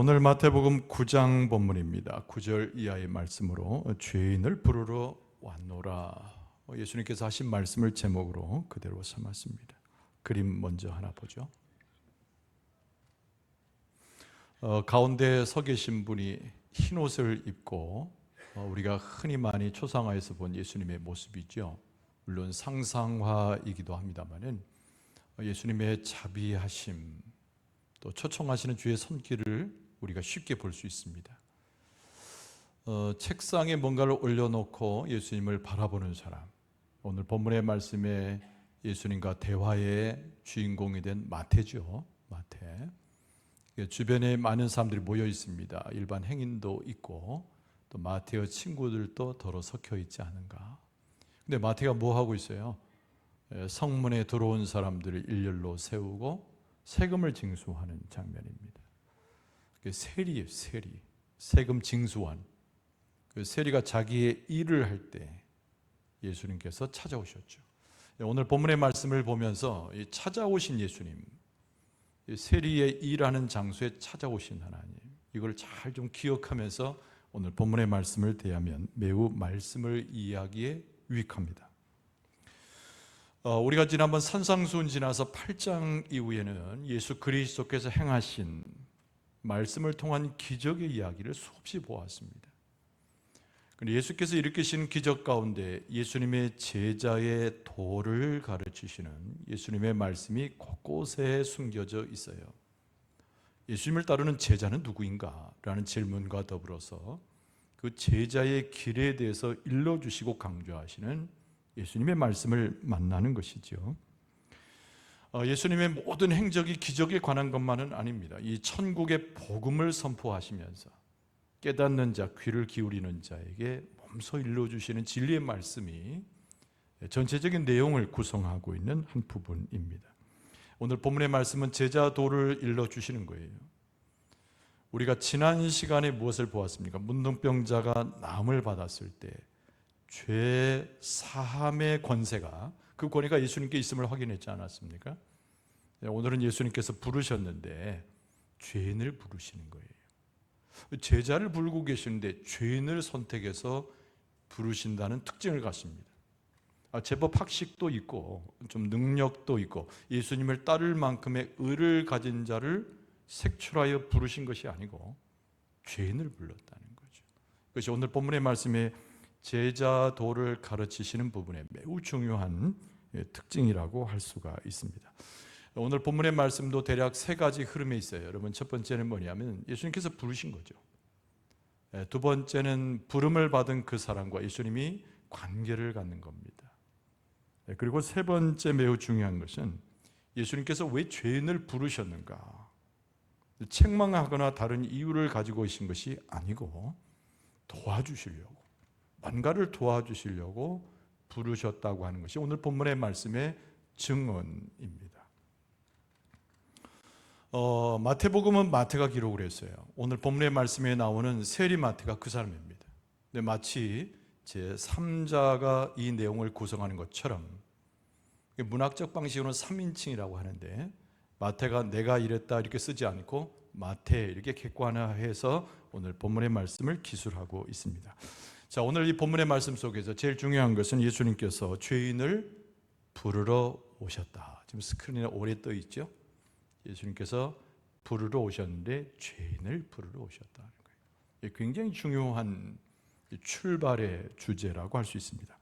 오늘 마태복음 9장 본문입니다. 9절 이하의 말씀으로 죄인을 부르러 왔노라. 예수님께서 하신 말씀을 제목으로 그대로 삼았습니다. 그림 먼저 하나 보죠. 가운데 서 계신 분이 흰 옷을 입고 우리가 흔히 많이 초상화에서 본 예수님의 모습이죠. 물론 상상화이기도 합니다만은 예수님의 자비하심, 또 초청하시는 주의 손길을 우리가 쉽게 볼 수 있습니다. 책상에 뭔가를 올려놓고 예수님을 바라보는 사람, 오늘 본문의 말씀에 예수님과 대화의 주인공이 된 마태죠. 마태. 주변에 많은 사람들이 모여 있습니다. 일반 행인도 있고 또 마태의 친구들도 더러 섞여 있지 않은가. 근데 마태가 뭐 하고 있어요? 성문에 들어온 사람들을 일렬로 세우고 세금을 징수하는 장면입니다. 세리예요, 세리. 세금 징수한. 그 세리가 자기의 일을 할 때 예수님께서 찾아오셨죠. 오늘 본문의 말씀을 보면서 찾아오신 예수님, 세리의 일하는 장소에 찾아오신 하나님, 이걸 잘 좀 기억하면서 오늘 본문의 말씀을 대하면 매우 말씀을 이해하기에 유익합니다. 우리가 지난번 산상수훈 지나서 8장 이후에는 예수 그리스도께서 행하신 말씀을 통한 기적의 이야기를 수없이 보았습니다. 예수께서 일으키신 기적 가운데 예수님의 제자의 도를 가르치시는 예수님의 말씀이 곳곳에 숨겨져 있어요. 예수님을 따르는 제자는 누구인가? 라는 질문과 더불어서 그 제자의 길에 대해서 일러주시고 강조하시는 예수님의 말씀을 만나는 것이죠. 예수님의 모든 행적이 기적에 관한 것만은 아닙니다. 이 천국의 복음을 선포하시면서 깨닫는 자, 귀를 기울이는 자에게 몸소 일러주시는 진리의 말씀이 전체적인 내용을 구성하고 있는 한 부분입니다. 오늘 본문의 말씀은 제자도를 일러주시는 거예요. 우리가 지난 시간에 무엇을 보았습니까? 문둥병자가 나음을 받았을 때 죄 사함의 권세가, 그 권위가 예수님께 있음을 확인했지 않았습니까? 오늘은 예수님께서 부르셨는데 죄인을 부르시는 거예요. 제자를 부르고 계시는데 죄인을 선택해서 부르신다는 특징을 갖습니다. 제법 학식도 있고 좀 능력도 있고 예수님을 따를 만큼의 의를 가진 자를 색출하여 부르신 것이 아니고 죄인을 불렀다는 거죠. 그것이 오늘 본문의 말씀에 제자도를 가르치시는 부분에 매우 중요한 특징이라고 할 수가 있습니다. 오늘 본문의 말씀도 대략 세 가지 흐름에 있어요. 여러분, 첫 번째는 뭐냐면 예수님께서 부르신 거죠. 두 번째는 부름을 받은 그 사람과 예수님이 관계를 갖는 겁니다. 그리고 세 번째 매우 중요한 것은 예수님께서 왜 죄인을 부르셨는가? 책망하거나 다른 이유를 가지고 오신 것이 아니고 도와주시려고, 뭔가를 도와주시려고 부르셨다고 하는 것이 오늘 본문의 말씀의 증언입니다. 마태복음은 마태가 기록을 했어요. 오늘 본문의 말씀에 나오는 세리 마태가 그 사람입니다. 근데 마치 제3자가 이 내용을 구성하는 것처럼 문학적 방식으로는 3인칭이라고 하는데 마태가 내가 이랬다 이렇게 쓰지 않고 마태 이렇게 객관화해서 오늘 본문의 말씀을 기술하고 있습니다. 자, 오늘 이 본문의 말씀 속에서 제일 중요한 것은 예수님께서 죄인을 부르러 오셨다. 지금 스크린에 오래 떠 있죠? 예수님께서 부르러 오셨는데 죄인을 부르러 오셨다는 거예요. 굉장히 중요한 출발의 주제라고 할 수 있습니다.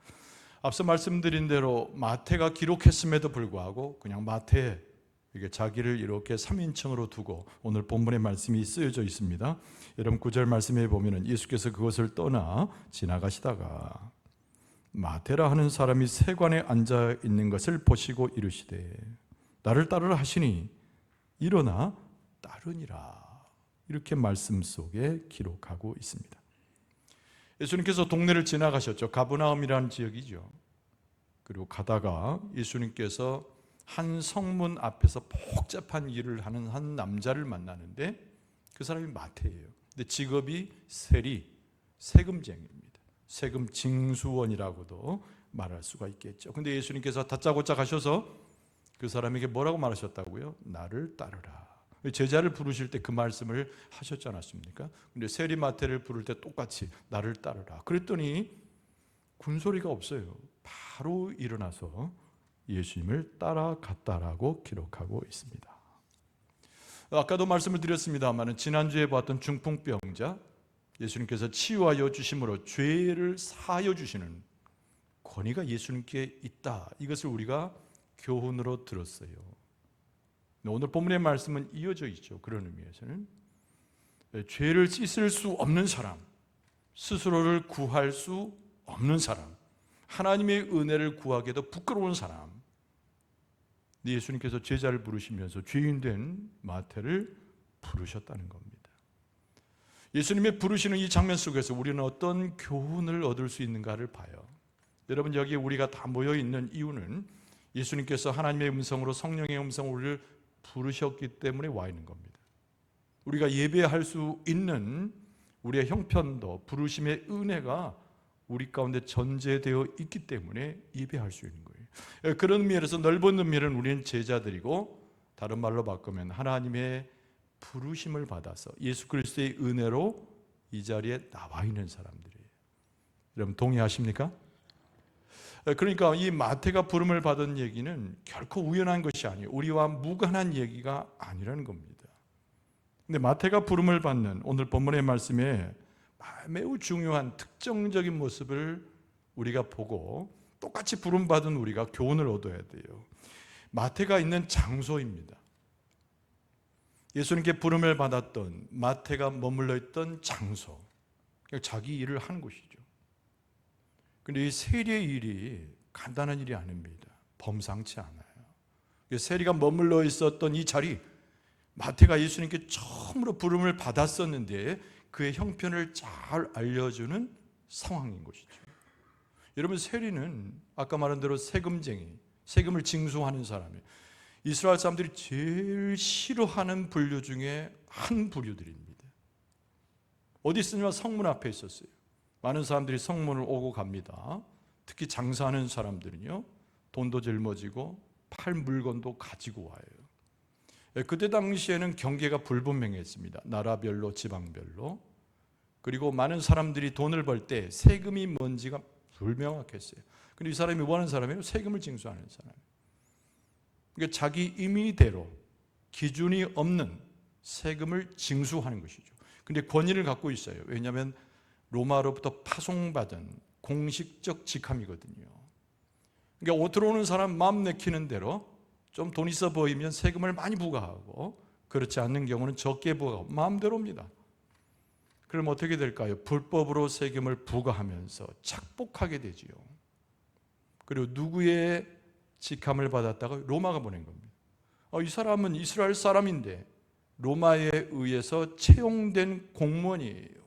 앞서 말씀드린 대로 마태가 기록했음에도 불구하고 그냥 마태, 이게 자기를 이렇게 3인칭으로 두고 오늘 본문의 말씀이 쓰여져 있습니다. 여러분 9절 말씀에 보면 예수께서 그것을 떠나 지나가시다가 마태라 하는 사람이 세관에 앉아 있는 것을 보시고 이르시되 나를 따르라 하시니 일어나 따르니라. 이렇게 말씀 속에 기록하고 있습니다. 예수님께서 동네를 지나가셨죠. 가브나움이라는 지역이죠. 그리고 가다가 예수님께서 한 성문 앞에서 복잡한 일을 하는 한 남자를 만나는데 그 사람이 마태예요. 근데 직업이 세리, 세금쟁이입니다. 세금 징수원이라고도 말할 수가 있겠죠. 근데 예수님께서 다짜고짜 가셔서 그 사람에게 뭐라고 말하셨다고요? 나를 따르라. 제자를 부르실 때 그 말씀을 하셨지 않았습니까? 근데 세리 마태를 부를 때 똑같이 나를 따르라. 그랬더니 군소리가 없어요. 바로 일어나서 예수님을 따라갔다라고 기록하고 있습니다. 아까도 말씀을 드렸습니다만 지난주에 봤던 중풍병자, 예수님께서 치유하여 주심으로 죄를 사하여 주시는 권위가 예수님께 있다. 이것을 우리가 교훈으로 들었어요. 오늘 본문의 말씀은 이어져 있죠. 그런 의미에서는 죄를 씻을 수 없는 사람, 스스로를 구할 수 없는 사람, 하나님의 은혜를 구하기에도 부끄러운 사람, 예수님께서 제자를 부르시면서 죄인 된 마태를 부르셨다는 겁니다. 예수님의 부르시는 이 장면 속에서 우리는 어떤 교훈을 얻을 수 있는가를 봐요. 여러분, 여기 우리가 다 모여 있는 이유는 예수님께서 하나님의 음성으로, 성령의 음성으로 우리를 부르셨기 때문에 와 있는 겁니다. 우리가 예배할 수 있는 우리의 형편도 부르심의 은혜가 우리 가운데 전제되어 있기 때문에 예배할 수 있는 거예요. 그런 의미에서 넓은 의미는 우리는 제자들이고, 다른 말로 바꾸면 하나님의 부르심을 받아서 예수 그리스도의 은혜로 이 자리에 나와 있는 사람들이에요. 여러분 동의하십니까? 그러니까 이 마태가 부름을 받은 얘기는 결코 우연한 것이 아니에요. 우리와 무관한 얘기가 아니라는 겁니다. 근데 마태가 부름을 받는 오늘 본문의 말씀에 매우 중요한 특정적인 모습을 우리가 보고, 똑같이 부름받은 우리가 교훈을 얻어야 돼요. 마태가 있는 장소입니다. 예수님께 부름을 받았던 마태가 머물러 있던 장소, 자기 일을 하는 곳이죠. 그런데 이 세리의 일이 간단한 일이 아닙니다. 범상치 않아요. 세리가 머물러 있었던 이 자리, 마태가 예수님께 처음으로 부름을 받았었는데 그의 형편을 잘 알려주는 상황인 것이죠. 여러분, 세리는 아까 말한 대로 세금쟁이, 세금을 징수하는 사람이에요. 이스라엘 사람들이 제일 싫어하는 분류 중에 한 부류들입니다. 어디 있으면 성문 앞에 있었어요. 많은 사람들이 성문을 오고 갑니다. 특히 장사하는 사람들은요, 돈도 짊어지고 팔 물건도 가지고 와요. 그때 당시에는 경계가 불분명했습니다. 나라별로, 지방별로. 그리고 많은 사람들이 돈을 벌 때 세금이 뭔지가 불명확했어요. 근데 이 사람이 뭐 하는 사람이에요? 세금을 징수하는 사람. 그러니까 자기 임의대로 기준이 없는 세금을 징수하는 것이죠. 근데 권위를 갖고 있어요. 왜냐하면 로마로부터 파송받은 공식적 직함이거든요. 그러니까 옷 들어오는 사람 마음 내키는 대로 좀 돈 있어 보이면 세금을 많이 부과하고, 그렇지 않는 경우는 적게 부과하고, 마음대로입니다. 그럼 어떻게 될까요? 불법으로 세금을 부과하면서 착복하게 되지요. 그리고 누구의 직함을 받았다가 로마가 보낸 겁니다. 이 사람은 이스라엘 사람인데 로마에 의해서 채용된 공무원이에요.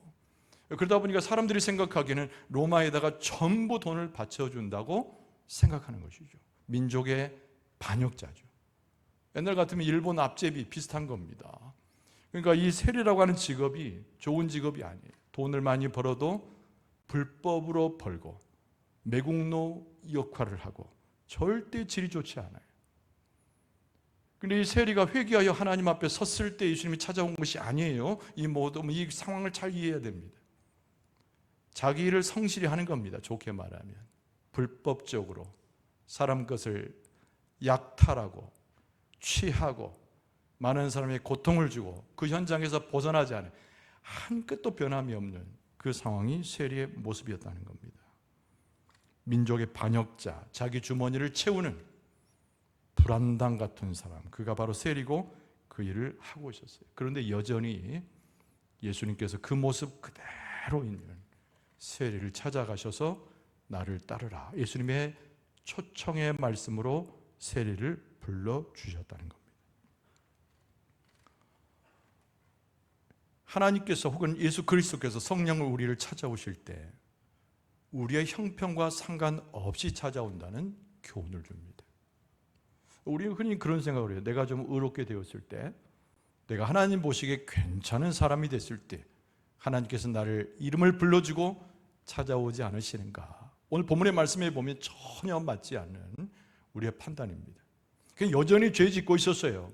그러다 보니까 사람들이 생각하기에는 로마에다가 전부 돈을 바쳐준다고 생각하는 것이죠. 민족의 반역자죠. 옛날 같으면 일본 납제비 비슷한 겁니다. 그러니까 이 세리라고 하는 직업이 좋은 직업이 아니에요. 돈을 많이 벌어도 불법으로 벌고 매국노 역할을 하고 절대 질이 좋지 않아요. 그런데 이 세리가 회개하여 하나님 앞에 섰을 때 예수님이 찾아온 것이 아니에요. 이 모든 이 상황을 잘 이해해야 됩니다. 자기 일을 성실히 하는 겁니다. 좋게 말하면 불법적으로 사람 것을 약탈하고 취하고 많은 사람에게 고통을 주고 그 현장에서 벗어나지 않은, 한 끗도 변함이 없는 그 상황이 세리의 모습이었다는 겁니다. 민족의 반역자, 자기 주머니를 채우는 불안당 같은 사람, 그가 바로 세리고 그 일을 하고 있었어요. 그런데 여전히 예수님께서 그 모습 그대로 있는 세리를 찾아가셔서 나를 따르라, 예수님의 초청의 말씀으로 세리를 불러주셨다는 겁니다. 하나님께서 혹은 예수 그리스도께서 성령을 우리를 찾아오실 때 우리의 형편과 상관없이 찾아온다는 교훈을 줍니다. 우리는 흔히 그런 생각을 해요. 내가 좀 의롭게 되었을 때, 내가 하나님 보시기에 괜찮은 사람이 됐을 때 하나님께서 나를 이름을 불러주고 찾아오지 않으시는가? 오늘 본문의 말씀에 보면 전혀 맞지 않는 우리의 판단입니다. 그냥 여전히 죄 짓고 있었어요.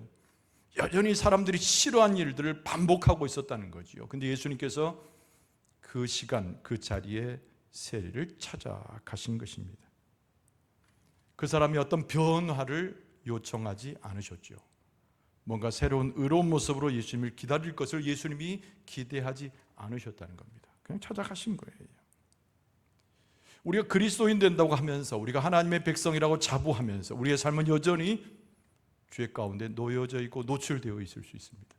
여전히 사람들이 싫어한 일들을 반복하고 있었다는 거지요. 근데 예수님께서 그 시간, 그 자리에 세리를 찾아가신 것입니다. 그 사람이 어떤 변화를 요청하지 않으셨죠. 뭔가 새로운 의로운 모습으로 예수님을 기다릴 것을 예수님이 기대하지 않으셨다는 겁니다. 그냥 찾아가신 거예요. 우리가 그리스도인 된다고 하면서, 우리가 하나님의 백성이라고 자부하면서 우리의 삶은 여전히 죄 가운데 놓여져 있고 노출되어 있을 수 있습니다.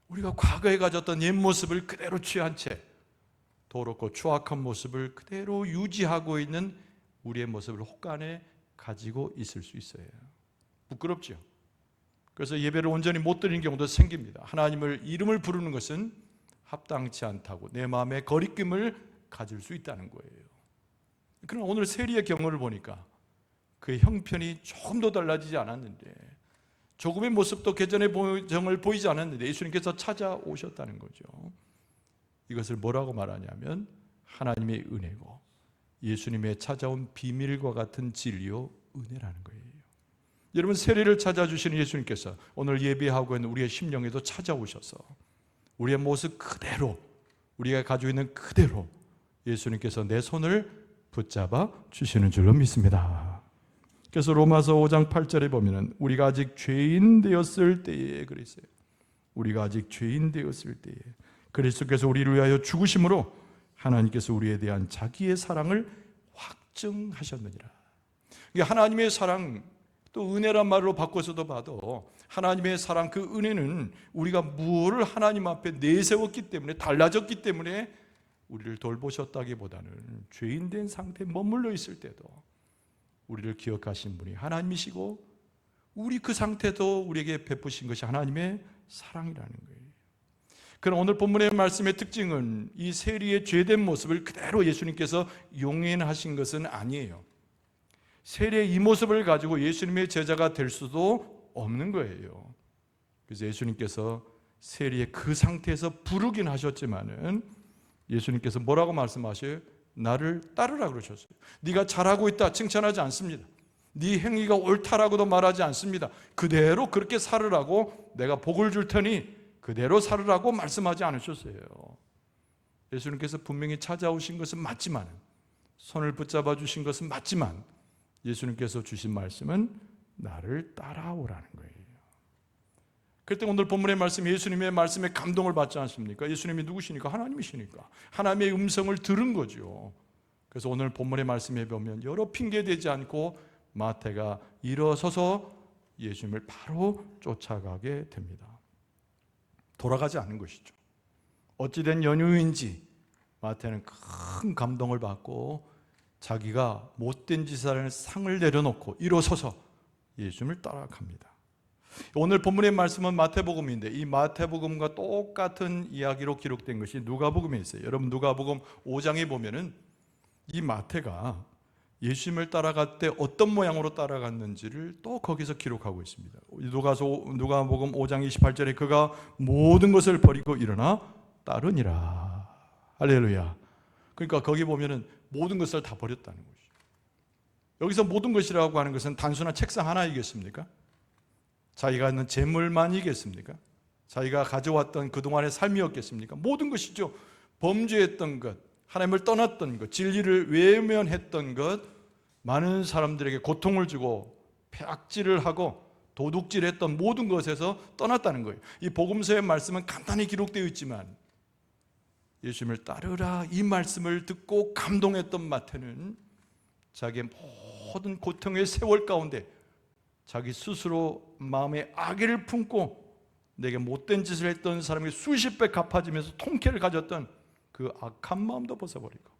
우리가 과거에 가졌던 옛 모습을 그대로 취한 채 더럽고 추악한 모습을 그대로 유지하고 있는 우리의 모습을 혹간에 가지고 있을 수 있어요. 부끄럽죠. 그래서 예배를 온전히 못 드리는 경우도 생깁니다. 하나님을 이름을 부르는 것은 합당치 않다고 내 마음에 거리낌을 가질 수 있다는 거예요. 그러나 오늘 세리의 경우를 보니까 그의 형편이 조금도 달라지지 않았는데, 조금의 모습도 개전의 정을 보이지 않았는데 예수님께서 찾아오셨다는 거죠. 이것을 뭐라고 말하냐면 하나님의 은혜고 예수님의 찾아온 비밀과 같은 진리요 은혜라는 거예요. 여러분, 세리를 찾아주시는 예수님께서 오늘 예배하고 있는 우리의 심령에도 찾아오셔서 우리의 모습 그대로, 우리가 가지고 있는 그대로 예수님께서 내 손을 붙잡아 주시는 줄로 믿습니다. 그래서 로마서 5장 8절에 보면 우리가 아직 죄인 되었을 때에 그랬어요. 우리가 아직 죄인 되었을 때에 그리스도께서 우리를 위하여 죽으심으로 하나님께서 우리에 대한 자기의 사랑을 확증하셨느니라. 하나님의 사랑, 또 은혜란 말로 바꿔서도 봐도 하나님의 사랑, 그 은혜는 우리가 무엇을 하나님 앞에 내세웠기 때문에, 달라졌기 때문에 우리를 돌보셨다기보다는 죄인 된 상태에 머물러 있을 때도 우리를 기억하신 분이 하나님이시고 우리 그 상태도 우리에게 베푸신 것이 하나님의 사랑이라는 거예요. 그럼 오늘 본문의 말씀의 특징은 이 세리의 죄된 모습을 그대로 예수님께서 용인하신 것은 아니에요. 세리의 이 모습을 가지고 예수님의 제자가 될 수도 없는 거예요. 그래서 예수님께서 세리의 그 상태에서 부르긴 하셨지만은 예수님께서 뭐라고 말씀하셔요? 나를 따르라 그러셨어요. 네가 잘하고 있다 칭찬하지 않습니다. 네 행위가 옳다라고도 말하지 않습니다. 그대로 그렇게 살으라고 내가 복을 줄 테니 그대로 살으라고 말씀하지 않으셨어요. 예수님께서 분명히 찾아오신 것은 맞지만, 손을 붙잡아 주신 것은 맞지만, 예수님께서 주신 말씀은 나를 따라오라는 거예요. 그때 오늘 본문의 말씀, 예수님의 말씀에 감동을 받지 않습니까? 예수님이 누구시니까? 하나님이시니까. 하나님의 음성을 들은 거죠. 그래서 오늘 본문의 말씀에 보면 여러 핑계 대지 않고 마태가 일어서서 예수님을 바로 쫓아가게 됩니다. 돌아가지 않는 것이죠. 어찌된 연유인지 마태는 큰 감동을 받고 자기가 못된 짓을 하는 상을 내려놓고 일어서서 예수님을 따라갑니다. 오늘 본문의 말씀은 마태복음인데 이 마태복음과 똑같은 이야기로 기록된 것이 누가복음에 있어요. 여러분, 누가복음 5장에 보면은 이 마태가 예수님을 따라갈 때 어떤 모양으로 따라갔는지를 또 거기서 기록하고 있습니다. 누가복음 5장 28절에 그가 모든 것을 버리고 일어나 따르니라. 할렐루야. 그러니까 거기 보면은 모든 것을 다 버렸다는 것이죠. 여기서 모든 것이라고 하는 것은 단순한 책상 하나이겠습니까? 자기가 있는 재물만이겠습니까? 자기가 가져왔던 그동안의 삶이었겠습니까? 모든 것이죠. 범죄했던 것, 하나님을 떠났던 것, 진리를 외면했던 것, 많은 사람들에게 고통을 주고 폐악질을 하고 도둑질했던 모든 것에서 떠났다는 거예요. 이 복음서의 말씀은 간단히 기록되어 있지만 예수님을 따르라 이 말씀을 듣고 감동했던 마태는 자기의 모든 고통의 세월 가운데 자기 스스로 마음에 악의를 품고 내게 못된 짓을 했던 사람에게 수십 배 갚아지면서 통쾌를 가졌던 그 악한 마음도 벗어버리고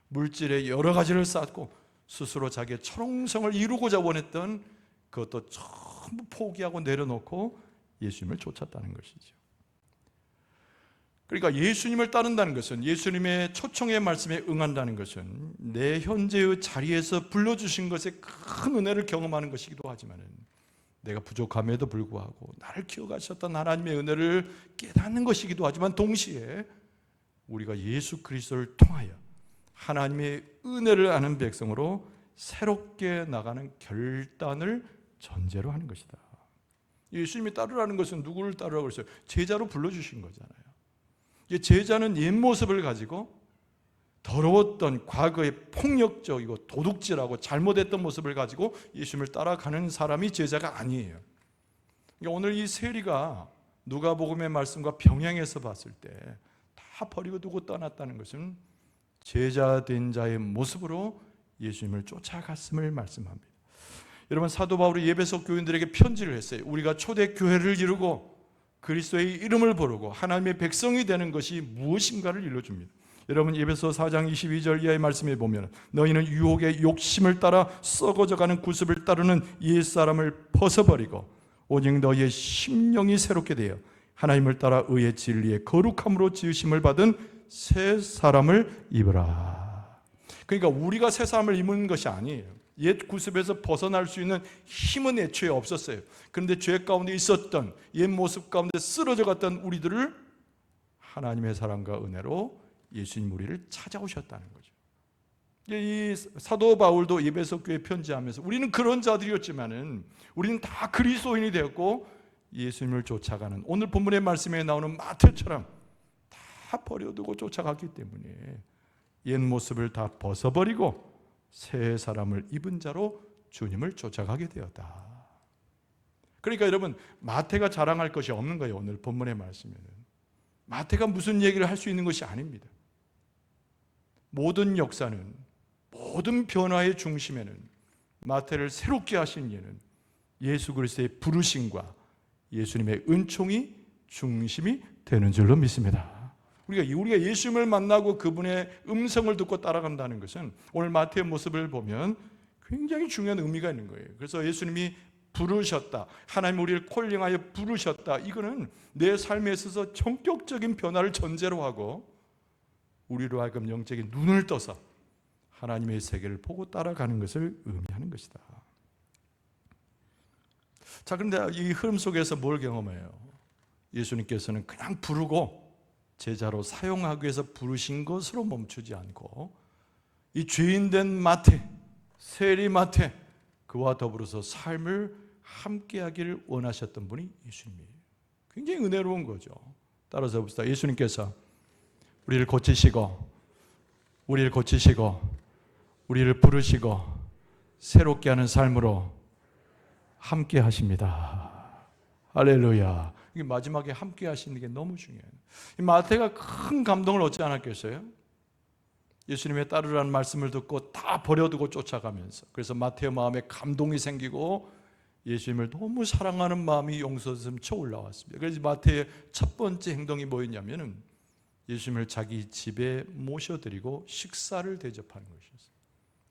물질의 여러 가지를 쌓고 스스로 자기의 철옹성을 이루고자 원했던 그것도 전부 포기하고 내려놓고 예수님을 쫓았다는 것이죠. 그러니까 예수님을 따른다는 것은, 예수님의 초청의 말씀에 응한다는 것은 내 현재의 자리에서 불러주신 것에 큰 은혜를 경험하는 것이기도 하지만 내가 부족함에도 불구하고 나를 기억하셨던 하나님의 은혜를 깨닫는 것이기도 하지만 동시에 우리가 예수 그리스도를 통하여 하나님의 은혜를 아는 백성으로 새롭게 나가는 결단을 전제로 하는 것이다. 예수님이 따르라는 것은 누구를 따르라고 그랬어요? 제자로 불러주신 거잖아요. 제자는 옛 모습을 가지고 더러웠던 과거의 폭력적이고 도둑질하고 잘못했던 모습을 가지고 예수님을 따라가는 사람이 제자가 아니에요. 오늘 이 세리가 누가복음의 말씀과 병행해서 봤을 때 다 버리고 두고 떠났다는 것은 제자된 자의 모습으로 예수님을 쫓아갔음을 말씀합니다. 여러분, 사도 바울이 에베소 교인들에게 편지를 했어요. 우리가 초대교회를 이루고 그리스도의 이름을 부르고 하나님의 백성이 되는 것이 무엇인가를 일러줍니다. 여러분, 에베소 4장 22절 이하의 말씀에 보면 너희는 유혹의 욕심을 따라 썩어져가는 구습을 따르는 옛사람을 벗어버리고 오직 너희의 심령이 새롭게 되어 하나님을 따라 의의 진리의 거룩함으로 지으심을 받은 새 사람을 입으라. 그러니까 우리가 새 사람을 입는 것이 아니에요. 옛 구습에서 벗어날 수 있는 힘은 애초에 없었어요. 그런데 죄 가운데 있었던 옛 모습 가운데 쓰러져 갔던 우리들을 하나님의 사랑과 은혜로 예수님 우리를 찾아오셨다는 거죠. 이 사도 바울도 에베소 교회 편지하면서 우리는 그런 자들이었지만은 우리는 다 그리스도인이 되었고 예수님을 쫓아가는, 오늘 본문의 말씀에 나오는 마태처럼 다 버려두고 쫓아갔기 때문에 옛 모습을 다 벗어버리고 새 사람을 입은 자로 주님을 쫓아가게 되었다. 그러니까 여러분, 마태가 자랑할 것이 없는 거예요. 오늘 본문의 말씀에는 마태가 무슨 얘기를 할 수 있는 것이 아닙니다. 모든 역사는, 모든 변화의 중심에는 마태를 새롭게 하신 이는 예수 그리스도의 부르심과 예수님의 은총이 중심이 되는 줄로 믿습니다. 우리가 예수님을 만나고 그분의 음성을 듣고 따라간다는 것은 오늘 마태의 모습을 보면 굉장히 중요한 의미가 있는 거예요. 그래서 예수님이 부르셨다, 하나님 우리를 콜링하여 부르셨다, 이거는 내 삶에 있어서 전격적인 변화를 전제로 하고 우리로 하여금 영적인 눈을 떠서 하나님의 세계를 보고 따라가는 것을 의미하는 것이다. 자, 그런데 이 흐름 속에서 뭘 경험해요? 예수님께서는 그냥 부르고 제자로 사용하기 위해서 부르신 것으로 멈추지 않고 이 죄인된 마태, 세리 마태, 그와 더불어서 삶을 함께하기를 원하셨던 분이 예수님이에요. 굉장히 은혜로운 거죠. 따라서 봅시다. 예수님께서 우리를 고치시고 우리를 부르시고 새롭게 하는 삶으로 함께 하십니다. 할렐루야. 이게 마지막에 함께 하시는 게 너무 중요해요. 마태가 큰 감동을 얻지 않았겠어요? 예수님의 따르라는 말씀을 듣고 다 버려두고 쫓아가면서, 그래서 마태의 마음에 감동이 생기고 예수님을 너무 사랑하는 마음이 용서스름쳐 올라왔습니다. 그래서 마태의 첫 번째 행동이 뭐였냐면은 예수님을 자기 집에 모셔드리고 식사를 대접하는 것이었어요.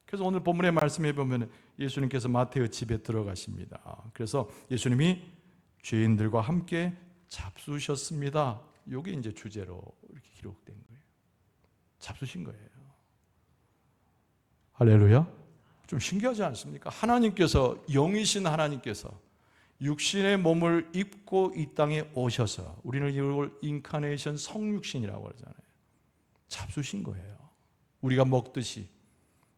그래서 오늘 본문의 말씀에 보면 예수님께서 마태의 집에 들어가십니다. 그래서 예수님이 죄인들과 함께 잡수셨습니다. 이게 이제 주제로 이렇게 기록된 거예요. 잡수신 거예요. 할렐루야. 좀 신기하지 않습니까? 하나님께서, 영이신 하나님께서 육신의 몸을 입고 이 땅에 오셔서, 우리는 이걸 인카네이션 성육신이라고 그러잖아요. 잡수신 거예요. 우리가 먹듯이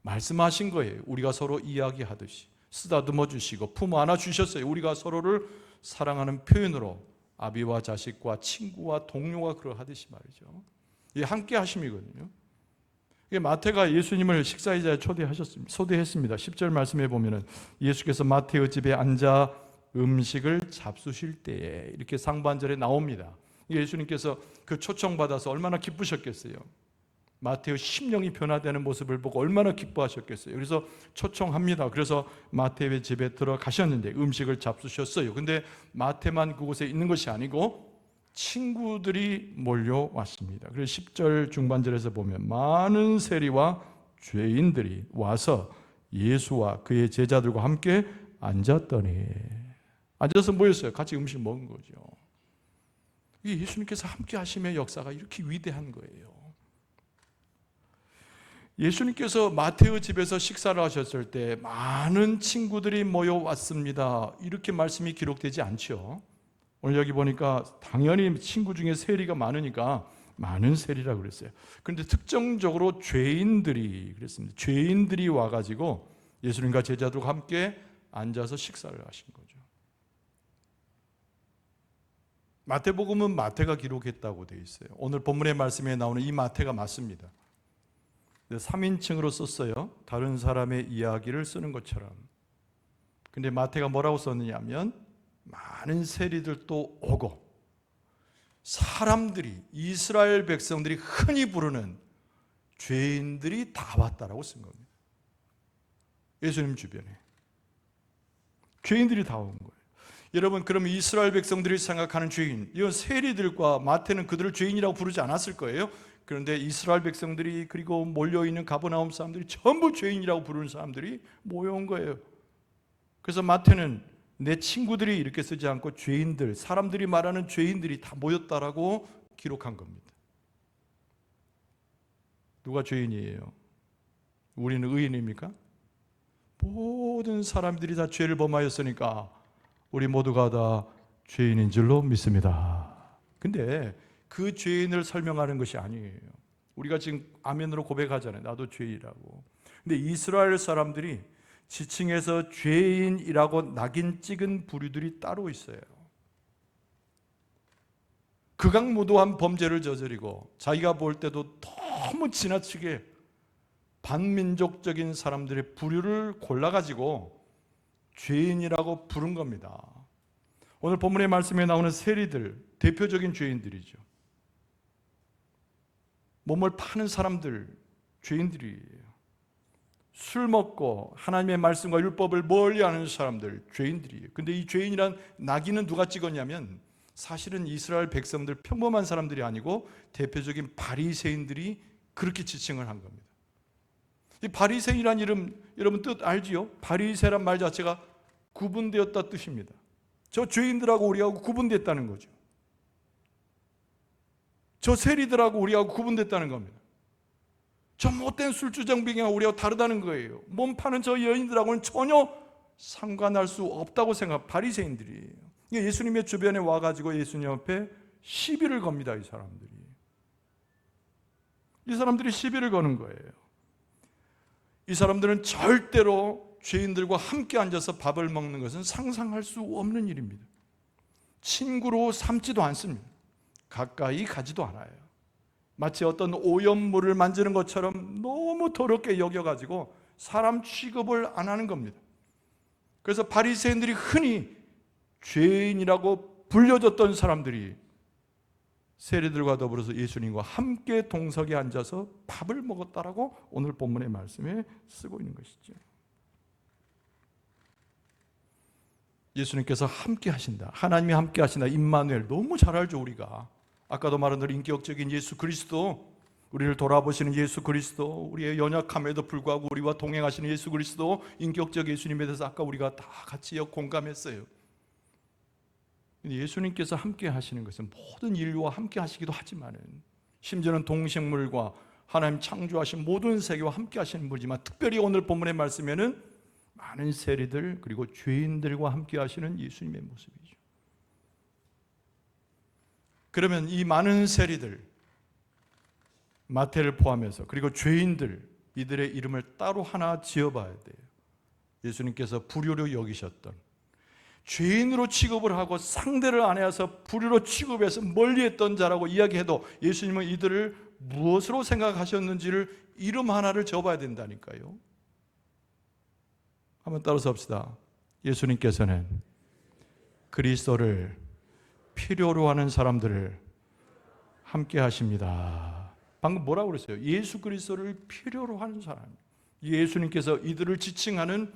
말씀하신 거예요. 우리가 서로 이야기하듯이 쓰다듬어 주시고 품어 안아 주셨어요. 우리가 서로를 사랑하는 표현으로 아비와 자식과 친구와 동료가 그러하듯이 말이죠. 이게 함께 하심이거든요. 마태가 예수님을 식사의 자리에 초대했습니다. 10절 말씀에 보면은 예수께서 마태의 집에 앉아 음식을 잡수실 때에, 이렇게 상반절에 나옵니다. 예수님께서 그 초청받아서 얼마나 기쁘셨겠어요. 마태의 심령이 변화되는 모습을 보고 얼마나 기뻐하셨겠어요. 그래서 초청합니다. 그래서 마태의 집에 들어가셨는데 음식을 잡수셨어요. 근데 마태만 그곳에 있는 것이 아니고 친구들이 몰려왔습니다. 그래서 10절 중반절에서 보면 많은 세리와 죄인들이 와서 예수와 그의 제자들과 함께 앉았더니, 앉아서 모였어요. 같이 음식 먹은 거죠. 이 예수님께서 함께 하심의 역사가 이렇게 위대한 거예요. 예수님께서 마태의 집에서 식사를 하셨을 때 많은 친구들이 모여왔습니다. 이렇게 말씀이 기록되지 않죠. 오늘 여기 보니까 당연히 친구 중에 세리가 많으니까 많은 세리라고 그랬어요. 그런데 특정적으로 죄인들이 그랬습니다. 죄인들이 와가지고 예수님과 제자들과 함께 앉아서 식사를 하신 거죠. 마태복음은 마태가 기록했다고 되어 있어요. 오늘 본문의 말씀에 나오는 이 마태가 맞습니다. 3인칭으로 썼어요. 다른 사람의 이야기를 쓰는 것처럼. 근데 마태가 뭐라고 썼느냐면 많은 세리들도 오고 사람들이, 이스라엘 백성들이 흔히 부르는 죄인들이 다 왔다라고 쓴 겁니다. 예수님 주변에 죄인들이 다 온 거예요. 여러분, 그러면 이스라엘 백성들이 생각하는 죄인, 이건 세리들과 마태는 그들을 죄인이라고 부르지 않았을 거예요. 그런데 이스라엘 백성들이, 그리고 몰려있는 가버나움 사람들이 전부 죄인이라고 부르는 사람들이 모여온 거예요. 그래서 마태는 내 친구들이 이렇게 쓰지 않고 죄인들, 사람들이 말하는 죄인들이 다 모였다라고 기록한 겁니다. 누가 죄인이에요? 우리는 의인입니까? 모든 사람들이 다 죄를 범하였으니까 우리 모두가 다 죄인인 줄로 믿습니다. 근데 그 죄인을 설명하는 것이 아니에요. 우리가 지금 아멘으로 고백하잖아요. 나도 죄인이라고. 근데 이스라엘 사람들이 지칭해서 죄인이라고 낙인 찍은 부류들이 따로 있어요. 극악무도한 범죄를 저지르고 자기가 볼 때도 너무 지나치게 반민족적인 사람들의 부류를 골라가지고 죄인이라고 부른 겁니다. 오늘 본문의 말씀에 나오는 세리들, 대표적인 죄인들이죠. 몸을 파는 사람들, 죄인들이에요. 술 먹고 하나님의 말씀과 율법을 멀리하는 사람들, 죄인들이에요. 근데 이 죄인이란 낙인은 누가 찍었냐면 사실은 이스라엘 백성들, 평범한 사람들이 아니고 대표적인 바리새인들이 그렇게 지칭을 한 겁니다. 이 바리새인이란 이름, 여러분 뜻 알지요? 바리새란 말 자체가 구분되었다 뜻입니다. 저 죄인들하고 우리하고 구분됐다는 거죠. 저 세리들하고 우리하고 구분됐다는 겁니다. 저 못된 술주정뱅이가 우리하고 다르다는 거예요. 몸 파는 저 여인들하고는 전혀 상관할 수 없다고 생각, 바리새인들이에요. 예수님의 주변에 와가지고 예수님 옆에 시비를 겁니다. 이 사람들이 시비를 거는 거예요. 이 사람들은 절대로 죄인들과 함께 앉아서 밥을 먹는 것은 상상할 수 없는 일입니다. 친구로 삼지도 않습니다. 가까이 가지도 않아요. 마치 어떤 오염물을 만지는 것처럼 너무 더럽게 여겨가지고 사람 취급을 안 하는 겁니다. 그래서 바리새인들이 흔히 죄인이라고 불려졌던 사람들이 세리들과 더불어서 예수님과 함께 동석에 앉아서 밥을 먹었다라고 오늘 본문의 말씀에 쓰고 있는 것이죠. 예수님께서 함께 하신다, 하나님이 함께 하신다, 임마누엘, 너무 잘 알죠. 우리가 아까도 말한 대로 인격적인 예수 그리스도, 우리를 돌아보시는 예수 그리스도, 우리의 연약함에도 불구하고 우리와 동행하시는 예수 그리스도, 인격적 예수님에 대해서 아까 우리가 다 같이 공감했어요. 예수님께서 함께 하시는 것은 모든 인류와 함께 하시기도 하지만은 심지어는 동식물과 하나님 창조하신 모든 세계와 함께 하시는 분이지만 특별히 오늘 본문의 말씀에는 많은 세리들 그리고 죄인들과 함께 하시는 예수님의 모습이죠. 그러면 이 많은 세리들, 마태를 포함해서, 그리고 죄인들, 이들의 이름을 따로 하나 지어봐야 돼요. 예수님께서 불효로 여기셨던, 죄인으로 취급을 하고 상대를 안 해서 불효로 취급해서 멀리했던 자라고 이야기해도 예수님은 이들을 무엇으로 생각하셨는지를 이름 하나를 지어봐야 된다니까요. 한번 따라서 합시다. 예수님께서는 그리스도를 필요로 하는 사람들을 함께 하십니다. 방금 뭐라고 그랬어요? 예수 그리스도를 필요로 하는 사람. 예수님께서 이들을 지칭하는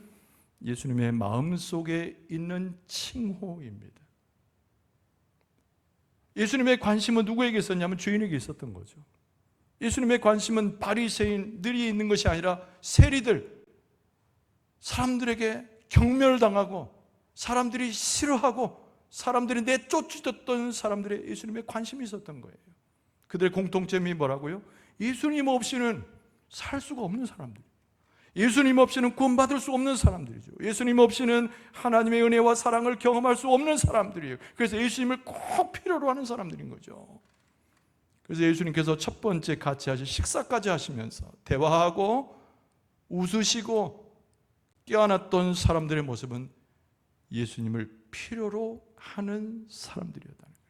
예수님의 마음속에 있는 칭호입니다. 예수님의 관심은 누구에게 있었냐면 죄인에게 있었던 거죠. 예수님의 관심은 바리새인들이 있는 것이 아니라 세리들, 사람들에게 경멸당하고 사람들이 싫어하고 사람들이 내쫓으셨던 사람들의 예수님의 관심이 있었던 거예요. 그들의 공통점이 뭐라고요? 예수님 없이는 살 수가 없는 사람들, 예수님 없이는 구원받을 수 없는 사람들이죠. 예수님 없이는 하나님의 은혜와 사랑을 경험할 수 없는 사람들이에요. 그래서 예수님을 꼭 필요로 하는 사람들인 거죠. 그래서 예수님께서 첫 번째 같이 하실 식사까지 하시면서 대화하고 웃으시고 깨어났던 사람들의 모습은 예수님을 필요로 하는 사람들이었다는 거예요.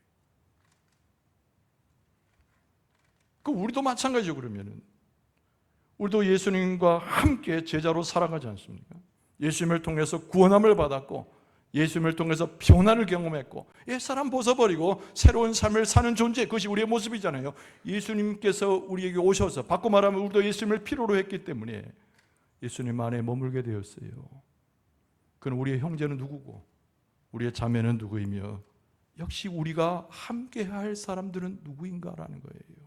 그 우리도 마찬가지죠. 그러면은 우리도 예수님과 함께 제자로 살아가지 않습니까? 예수님을 통해서 구원함을 받았고 예수님을 통해서 변화를 경험했고 옛사람 벗어버리고 새로운 삶을 사는 존재, 그것이 우리의 모습이잖아요. 예수님께서 우리에게 오셔서 바꿔 말하면 우리도 예수님을 필요로 했기 때문에 예수님 안에 머물게 되었어요. 그럼 우리의 형제는 누구고 우리의 자매는 누구이며 역시 우리가 함께 할 사람들은 누구인가라는 거예요.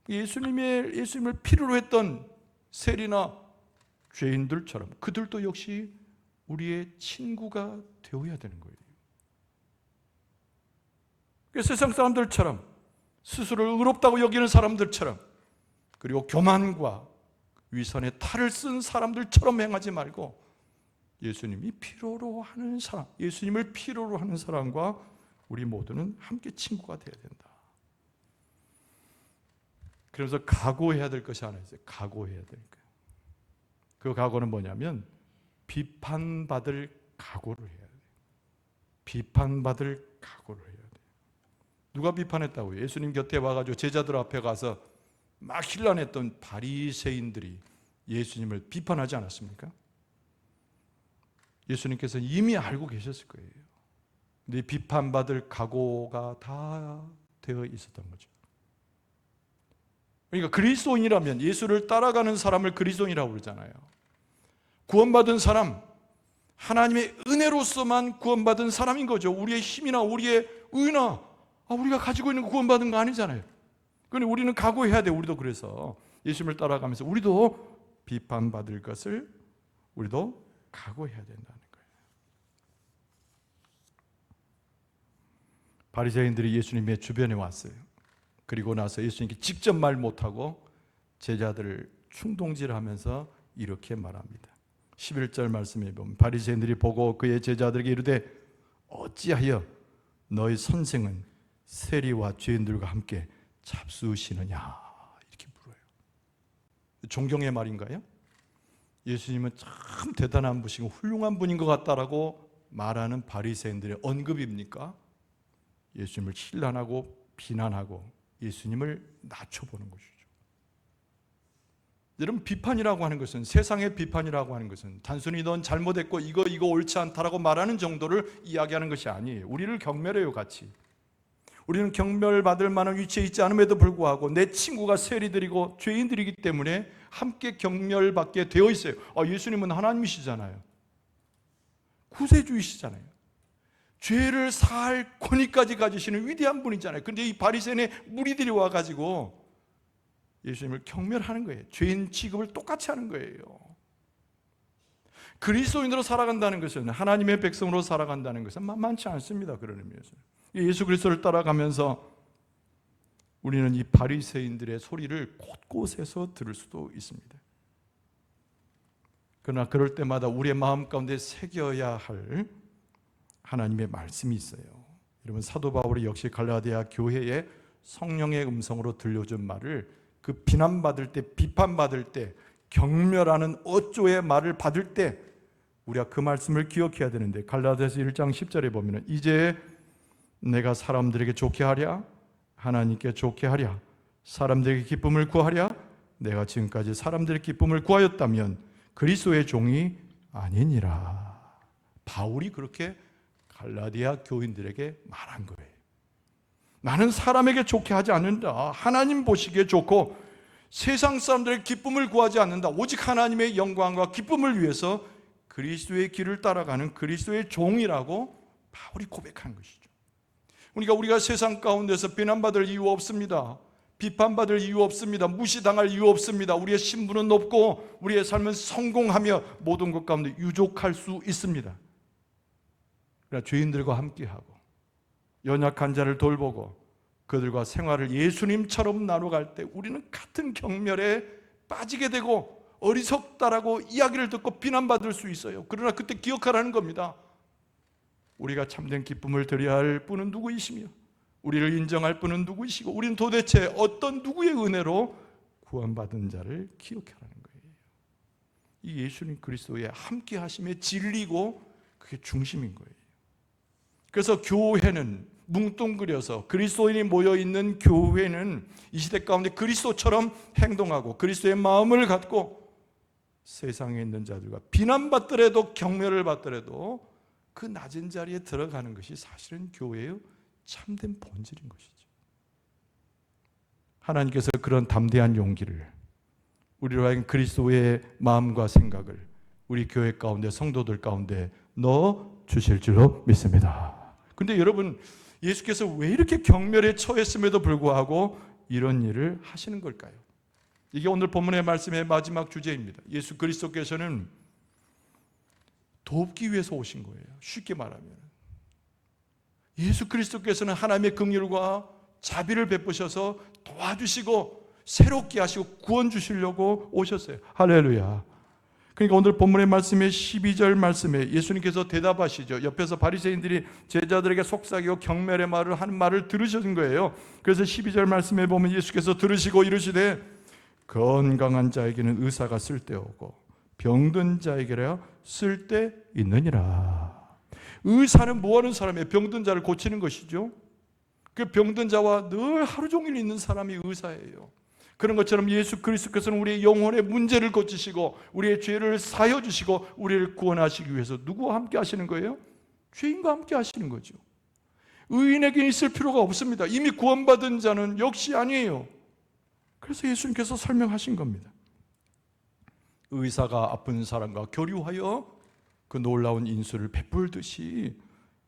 예수님을 필요로 했던 세리나 죄인들처럼 그들도 역시 우리의 친구가 되어야 되는 거예요. 세상 사람들처럼 스스로를 의롭다고 여기는 사람들처럼 그리고 교만과 위선의 탈을 쓴 사람들처럼 행하지 말고 예수님이 필요로 하는 사람, 예수님을 필요로 하는 사람과 우리 모두는 함께 친구가 되어야 된다. 그래서 각오해야 될 것이 하나 있어요. 각오해야 될 거예요. 그 각오는 뭐냐면 비판받을 각오를 해야 돼요. 비판받을 각오를 해야 돼요. 누가 비판했다고요? 예수님 곁에 와가지고 제자들 앞에 가서 막 혼란했던 바리새인들이 예수님을 비판하지 않았습니까? 예수님께서 이미 알고 계셨을 거예요. 근데 비판받을 각오가 다 되어 있었던 거죠. 그러니까 그리스도인이라면 예수를 따라가는 사람을 그리스도인이라고 그러잖아요. 구원받은 사람, 하나님의 은혜로서만 구원받은 사람인 거죠. 우리의 힘이나 우리의 의나 우리가 가지고 있는 거 구원받은 거 아니잖아요. 그런데 우리는 각오해야 돼. 우리도 그래서 예수님을 따라가면서 우리도 비판받을 것을 우리도 각오해야 된다는 거예요. 바리새인들이 예수님의 주변에 왔어요. 그리고 나서 예수님께 직접 말 못하고 제자들을 충동질하면서 이렇게 말합니다. 11절 말씀에 보면 바리새인들이 보고 그의 제자들에게 이르되 어찌하여 너희 선생은 세리와 죄인들과 함께 잡수시느냐 이렇게 물어요. 존경의 말인가요? 예수님은 참 대단한 분이고 훌륭한 분인 것 같다라고 말하는 바리새인들의 언급입니까? 예수님을 신란하고 비난하고 예수님을 낮춰보는 것이죠. 여러분, 비판이라고 하는 것은, 세상의 비판이라고 하는 것은 단순히 넌 잘못했고 이거 옳지 않다라고 말하는 정도를 이야기하는 것이 아니에요. 우리를 경멸해요. 같이 우리는 경멸받을 만한 위치에 있지 않음에도 불구하고 내 친구가 세리들이고 죄인들이기 때문에 함께 경멸받게 되어 있어요. 예수님은 하나님이시잖아요. 구세주이시잖아요. 죄를 사할 권위까지 가지시는 위대한 분이잖아요. 그런데 이 바리새인의 무리들이 와가지고 예수님을 경멸하는 거예요. 죄인 취급을 똑같이 하는 거예요. 그리스도인으로 살아간다는 것은, 하나님의 백성으로 살아간다는 것은 만만치 않습니다. 그런 의미에서 예수 그리스도를 따라가면서 우리는 이 바리새인들의 소리를 곳곳에서 들을 수도 있습니다. 그러나 그럴 때마다 우리의 마음 가운데 새겨야 할 하나님의 말씀이 있어요. 여러분, 사도 바울이 역시 갈라디아 교회에 성령의 음성으로 들려준 말을 그 비난받을 때, 비판받을 때, 경멸하는 어조의 말을 받을 때 우리가 그 말씀을 기억해야 되는데, 갈라디아서 1장 10절에 보면 이제 내가 사람들에게 좋게 하랴, 하나님께 좋게 하랴, 사람들에게 기쁨을 구하랴, 내가 지금까지 사람들의 기쁨을 구하였다면 그리스도의 종이 아니니라. 바울이 그렇게 갈라디아 교인들에게 말한 거예요. 나는 사람에게 좋게 하지 않는다. 하나님 보시기에 좋고 세상 사람들의 기쁨을 구하지 않는다. 오직 하나님의 영광과 기쁨을 위해서 그리스도의 길을 따라가는 그리스도의 종이라고 바울이 고백한 것이죠. 그러니까 우리가 세상 가운데서 비난받을 이유 없습니다. 비판받을 이유 없습니다. 무시당할 이유 없습니다. 우리의 신분은 높고 우리의 삶은 성공하며 모든 것 가운데 유족할 수 있습니다. 그러나 죄인들과 함께하고 연약한 자를 돌보고 그들과 생활을 예수님처럼 나눠갈 때 우리는 같은 경멸에 빠지게 되고 어리석다라고 이야기를 듣고 비난받을 수 있어요. 그러나 그때 기억하라는 겁니다. 우리가 참된 기쁨을 드려야 할 분은 누구이시며 우리를 인정할 분은 누구이시고 우리는 도대체 어떤 누구의 은혜로 구원받은 자를 기억하라는 거예요. 이 예수님 그리스도의 함께 하심의 진리고 그게 중심인 거예요. 그래서 교회는 뭉뚱그려서 그리스도인이 모여있는 교회는 이 시대 가운데 그리스도처럼 행동하고 그리스도의 마음을 갖고 세상에 있는 자들과 비난받더라도 경멸을 받더라도 그 낮은 자리에 들어가는 것이 사실은 교회의 참된 본질인 것이죠. 하나님께서 그런 담대한 용기를 우리로 하여금 그리스도의 마음과 생각을 우리 교회 가운데 성도들 가운데 넣어 주실 줄로 믿습니다. 그런데 여러분, 예수께서 왜 이렇게 경멸에 처했음에도 불구하고 이런 일을 하시는 걸까요? 이게 오늘 본문의 말씀의 마지막 주제입니다. 예수 그리스도께서는 돕기 위해서 오신 거예요. 쉽게 말하면 예수 그리스도께서는 하나님의 긍휼과 자비를 베푸셔서 도와주시고 새롭게 하시고 구원 주시려고 오셨어요. 할렐루야. 그러니까 오늘 본문의 말씀의 12절 말씀에 예수님께서 대답하시죠. 옆에서 바리새인들이 제자들에게 속삭이고 경멸의 말을 하는 말을 들으신 거예요. 그래서 12절 말씀에 보면 예수께서 들으시고 이르시되 건강한 자에게는 의사가 쓸데없고 병든 자에게라 쓸데 있느니라. 의사는 뭐하는 사람이에요? 병든 자를 고치는 것이죠. 그 병든 자와 늘 하루 종일 있는 사람이 의사예요. 그런 것처럼 예수 그리스도께서는 우리의 영혼의 문제를 고치시고 우리의 죄를 사하여 주시고 우리를 구원하시기 위해서 누구와 함께 하시는 거예요? 죄인과 함께 하시는 거죠. 의인에게 있을 필요가 없습니다. 이미 구원받은 자는 역시 아니에요. 그래서 예수님께서 설명하신 겁니다. 의사가 아픈 사람과 교류하여 그 놀라운 인수를 베풀듯이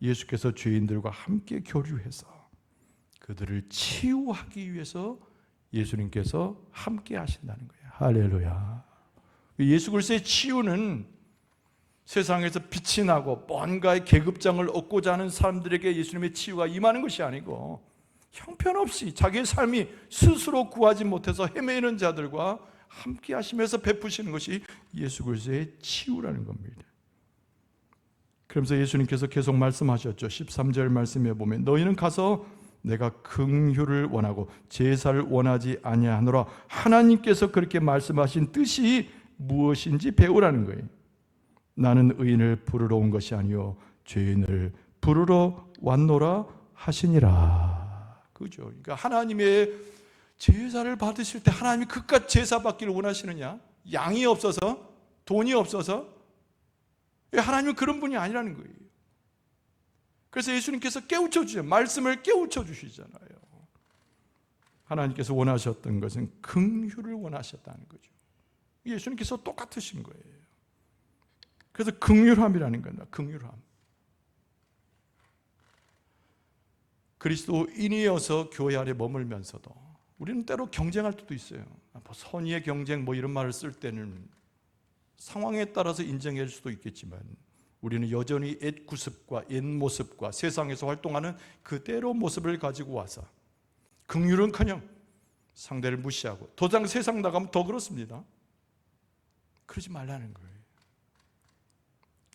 예수께서 죄인들과 함께 교류해서 그들을 치유하기 위해서 예수님께서 함께 하신다는 거예요. 할렐루야. 예수 그리스도의 치유는 세상에서 빛이 나고 뭔가의 계급장을 얻고자 하는 사람들에게 예수님의 치유가 임하는 것이 아니고 형편없이 자기의 삶이 스스로 구하지 못해서 헤매는 자들과 함께 하시면서 베푸시는 것이 예수 그리스도의 치유라는 겁니다. 그러면서 예수님께서 계속 말씀하셨죠. 13절 말씀에 보면 너희는 가서 내가 긍휼을 원하고 제사를 원하지 아니하노라. 하나님께서 그렇게 말씀하신 뜻이 무엇인지 배우라는 거예요. 나는 의인을 부르러 온 것이 아니요 죄인을 부르러 왔노라 하시니라. 그죠? 그러니까 하나님의 제사를 받으실 때 하나님이 그깟 제사 받기를 원하시느냐? 양이 없어서? 돈이 없어서? 하나님은 그런 분이 아니라는 거예요. 그래서 예수님께서 깨우쳐 주세요. 말씀을 깨우쳐 주시잖아요. 하나님께서 원하셨던 것은 긍휼을 원하셨다는 거죠. 예수님께서 똑같으신 거예요. 그래서 긍휼함이라는 겁니다. 긍휼함. 그리스도인이어서 교회 안에 머물면서도 우리는 때로 경쟁할 때도 있어요. 선의의 경쟁 이런 말을 쓸 때는 상황에 따라서 인정해 줄 수도 있겠지만 우리는 여전히 옛 구습과 옛 모습과 세상에서 활동하는 그대로 모습을 가지고 와서 긍휼은커녕 상대를 무시하고 도장 세상 나가면 더 그렇습니다. 그러지 말라는 거예요.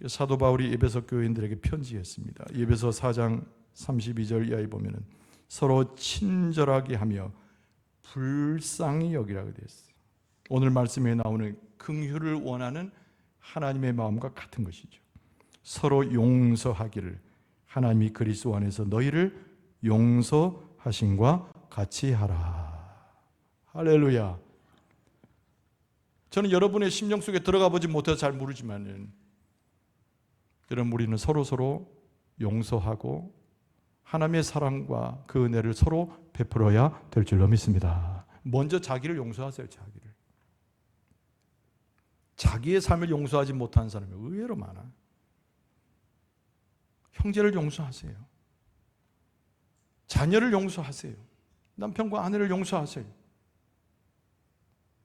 사도 바울이 에베소 교인들에게 편지했습니다. 에베소 4장 32절 이하에 보면은 서로 친절하게 하며 불쌍히 여기라고 되어 있어요. 오늘 말씀에 나오는 긍휼을 원하는 하나님의 마음과 같은 것이죠. 서로 용서하기를 하나님이 그리스도 안에서 너희를 용서하신과 같이 하라. 할렐루야. 저는 여러분의 심령 속에 들어가 보지 못해서 잘 모르지만 여러분 우리는 서로 용서하고 하나님의 사랑과 그 은혜를 서로 베풀어야 될 줄로 믿습니다. 먼저 자기를 용서하세요. 자기의 삶을 용서하지 못하는 사람이 의외로 많아. 형제를 용서하세요. 자녀를 용서하세요. 남편과 아내를 용서하세요.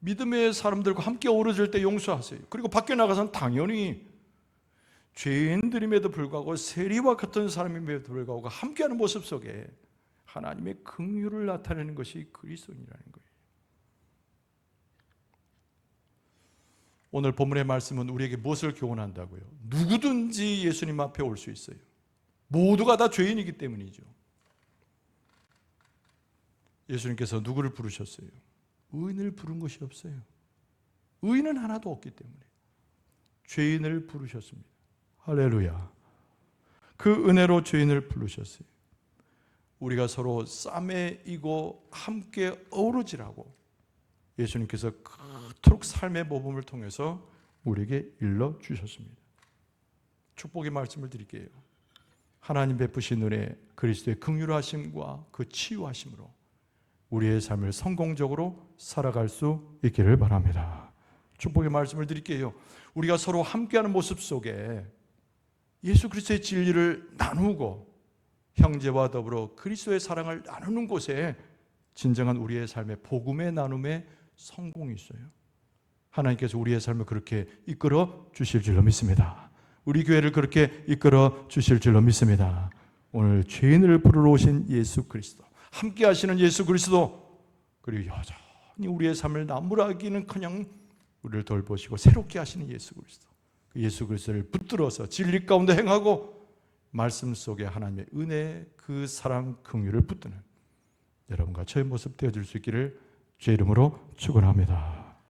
믿음의 사람들과 함께 어우러질 때 용서하세요. 그리고 밖에 나가서는 당연히 죄인들임에도 불구하고 세리와 같은 사람임에도 불구하고 함께하는 모습 속에 하나님의 긍휼을 나타내는 것이 그리스도인이라는 거예요. 오늘 본문의 말씀은 우리에게 무엇을 교훈한다고요? 누구든지 예수님 앞에 올 수 있어요. 모두가 다 죄인이기 때문이죠. 예수님께서 누구를 부르셨어요? 의인을 부른 것이 없어요. 의인은 하나도 없기 때문에 죄인을 부르셨습니다. 할렐루야. 그 은혜로 죄인을 부르셨어요. 우리가 서로 싸매이고 함께 어우러지라고 예수님께서 그토록 삶의 모범을 통해서 우리에게 일러주셨습니다. 축복의 말씀을 드릴게요. 하나님 베푸신 은혜, 그리스도의 긍휼하심과 그 치유하심으로 우리의 삶을 성공적으로 살아갈 수 있기를 바랍니다. 축복의 말씀을 드릴게요. 우리가 서로 함께하는 모습 속에 예수 그리스도의 진리를 나누고 형제와 더불어 그리스도의 사랑을 나누는 곳에 진정한 우리의 삶의 복음의 나눔의 성공이 있어요. 하나님께서 우리의 삶을 그렇게 이끌어 주실 줄로 믿습니다. 우리 교회를 그렇게 이끌어 주실 줄로 믿습니다. 오늘 죄인을 부르러 오신 예수 그리스도, 함께 하시는 예수 그리스도, 그리고 여전히 우리의 삶을 나무라기는커녕 우리를 돌보시고 새롭게 하시는 예수 그리스도, 그 예수 그리스도를 붙들어서 진리 가운데 행하고 말씀 속에 하나님의 은혜, 그 사랑, 긍휼을 붙드는 여러분과 저의 모습 되어줄 수 있기를 주의 이름으로 축원합니다.